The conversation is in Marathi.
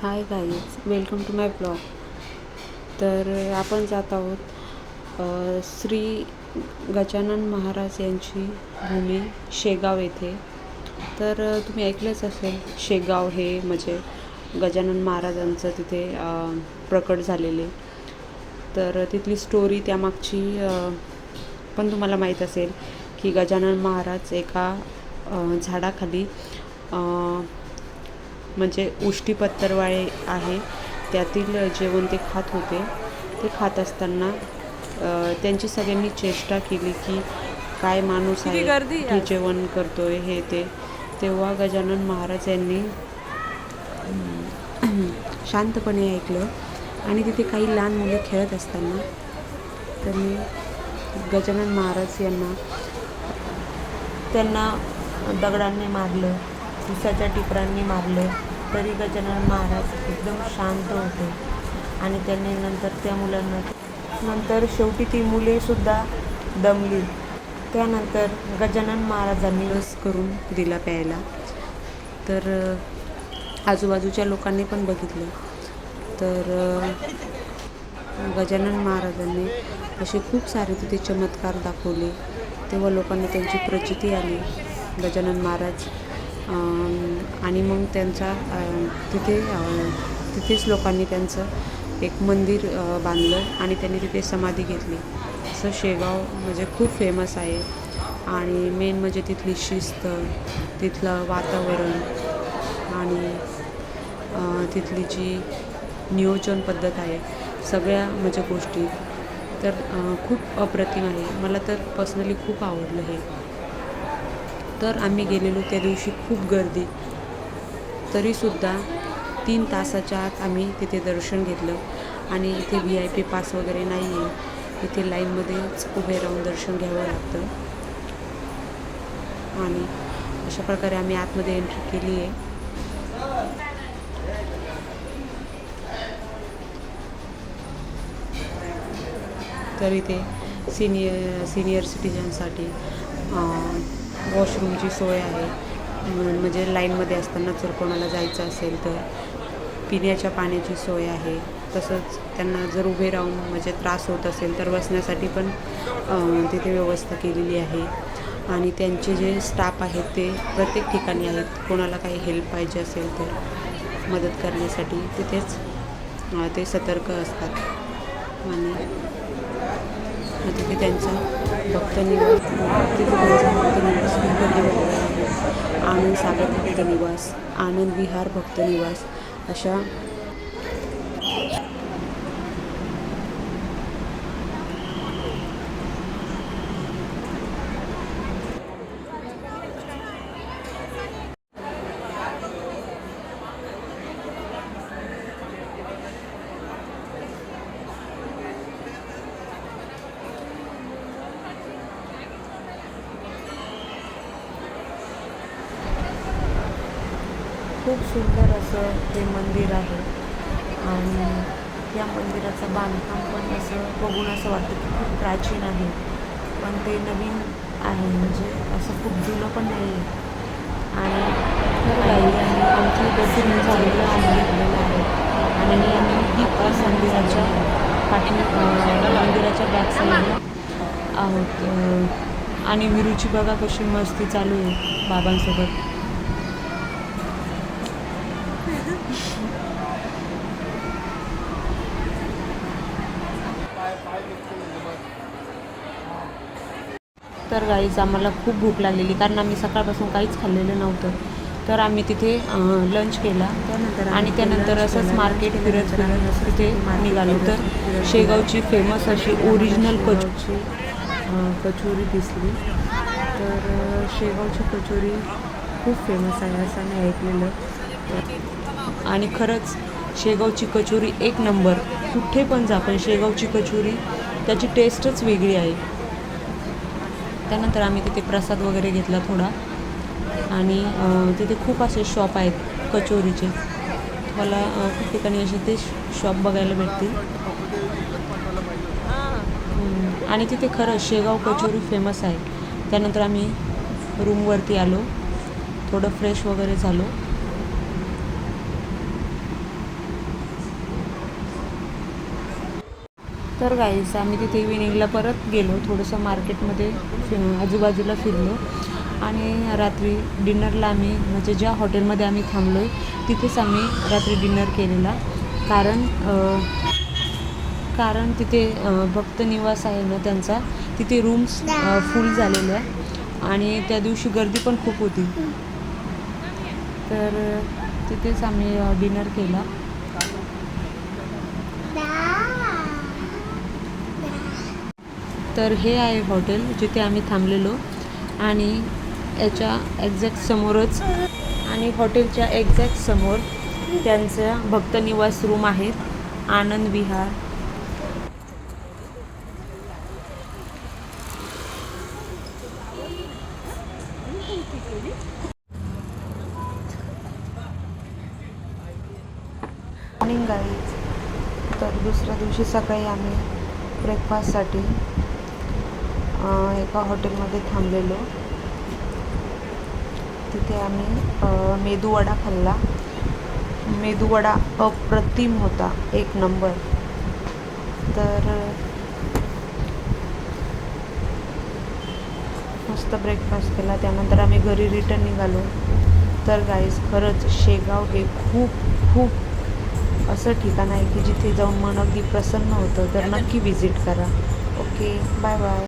High guys, welcome to my blog. तर आपण जात आहोत श्री गजानन महाराज यांची भूमी शेगाव येथे. तर तुम्ही ऐकलंच असेल, शेगाव हे म्हणजे गजानन महाराजांचं तिथे प्रकट झालेले. तर तिथली स्टोरी त्यामागची पण तुम्हाला माहीत असेल की गजानन महाराज एका झाडाखाली म्हणजे उष्टी पत्तरवाळे आहे त्यातील जेवण ते खात होते. ते खात असताना त्यांची सगळ्यांनी चेष्टा केली की काय माणूस आहे हे जेवण करतोय हे ते. तेव्हा गजानन महाराज यांनी शांतपणे ऐकलं आणि तिथे काही लहान मुले खेळत असताना त्यांनी गजानन महाराज त्यांना दगडांनी मारलं, उसाच्या टिपरांनी मारलं, तरी गजानन महाराज एकदम शांत होते. आणि त्यांनी नंतर त्या मुलांना शेवटी ती मुलेसुद्धा दमली. त्यानंतर गजानन महाराजांनी रस करून दिला प्यायला. तर आजूबाजूच्या लोकांनी पण बघितलं. तर गजानन महाराजांनी असे खूप सारे तिथे चमत्कार दाखवले. तेव्हा लोकांना त्यांची प्रचिती आली गजानन महाराज. आणि मग त्यांचा तिथेच लोकांनी त्यांचं एक मंदिर बांधलं आणि त्यांनी तिथे समाधी घेतली. असं शेगाव म्हणजे खूप फेमस आहे. आणि मेन म्हणजे तिथली शिस्त, तिथलं वातावरण आणि तिथली जी नियोजन पद्धत आहे, सगळ्या म्हणजे गोष्टी तर खूप अप्रतिम आहे. मला तर पर्सनली खूप आवडलं हे. तर आम्ही गेलेलो त्या दिवशी खूप गर्दी, तरीसुद्धा 3 तासाच्या आत आम्ही तिथे दर्शन घेतलं. आणि इथे VIP पास वगैरे नाही आहे, इथे लाईनमध्येच उभे राहून दर्शन घ्यावं लागतं. आणि अशा प्रकारे आम्ही आतमध्ये एंट्री केली आहे. तर इथे सिनियर सिटिझनसाठी वॉशरूमची सोय आहे. म्हणजे लाईनमध्ये असताना जर कोणाला जायचं असेल तर पिण्याच्या पाण्याची सोय आहे. तसंच त्यांना जर उभे राहून म्हणजे त्रास होत असेल तर बसण्यासाठी पण तिथे व्यवस्था केलेली आहे. आणि त्यांचे जे स्टाफ आहेत ते प्रत्येक ठिकाणी आहेत. कोणाला काही हेल्प पाहिजे असेल तर मदत करण्यासाठी तिथेच ते सतर्क असतात. आणि तिथे त्यांचा भक्तनिवास आनंद सागर भक्तनिवास, आनंद विहार भक्तनिवास अशा खूप सुंदर असं ते मंदिर आहे. आणि या मंदिराचं बांधकाम पण असं बघून असं वाटतं की खूप प्राचीन आहे, पण ते नवीन आहे, म्हणजे असं खूप जुनं पण नाही आहे. आणि आमची दर्शन झालेलं आहे. आणि आम्ही दीप मंदिराच्या मंदिराच्या बॅक साईडला आहोत. आणि विरूची बघा कशी मस्ती चालू आहे बाबांसोबत. तर गाईज आम्हाला खूप भूक लागलेली, कारण आम्ही सकाळपासून काहीच खाल्लेलं नव्हतं. तर आम्ही तिथे लंच केला आणि त्यानंतर असंच मार्केट फिरत तिथे निघालो. तर शेगावची फेमस अशी ओरिजिनल कचोरी दिसली. तर शेगावची कचोरी खूप फेमस आहे असं मी ऐकलेलं. आणि खरंच शेगावची कचोरी एक नंबर. कुठे पण जा, पण शेगावची कचोरी त्याची टेस्टच वेगळी आहे. त्यानंतर आम्ही तिथे प्रसाद वगैरे घेतला थोडा. आणि तिथे खूप असे शॉप आहेत कचोरीचे. तुम्हाला खूप ठिकाणी असे ते शॉप बघायला भेटतील. आणि तिथे खरंच शेगाव कचोरी फेमस आहे. त्यानंतर आम्ही रूमवरती आलो, थोडं फ्रेश वगैरे झालो. तर गाईस आम्ही तिथे इव्हिनिंगला परत गेलो, थोडंसं मार्केटमध्ये आजूबाजूला फिरलो आणि रात्री डिनरला आम्ही म्हणजे ज्या हॉटेलमध्ये आम्ही थांबलो आहे तिथेच आम्ही रात्री डिनर केलेला. कारण तिथे भक्त निवास आहे ना त्यांचा, तिथे रूम्स फुल झालेल्या आणि त्या दिवशी गर्दी पण खूप होती. तर तिथेच आम्ही डिनर केला. तर हे आहे हॉटेल जिथे आम्ही थांबलेलो आणि याच्या एक्झॅक्ट समोरच आणि हॉटेलच्या एक्झॅक्ट समोर त्यांचा भक्तनिवास रूम आहेत, आनंद विहार. Morning guys. तर दुसऱ्या दिवशी सकाळी आम्ही ब्रेकफास्टसाठी एका हॉटेलमध्ये थांबलेलो. तिथे आम्ही मेदूवडा खाल्ला. मेदूवडा अप्रतिम होता, एक नंबर. तर मस्त ब्रेकफास्ट केला. त्यानंतर आम्ही घरी रिटर्न निघालो. तर गाईज खरंच शेगाव हे खूप खूप असं ठिकाण आहे की जिथे जाऊन मन अगदी प्रसन्न होतं. तर नक्की विजिट करा. Okay, bye bye.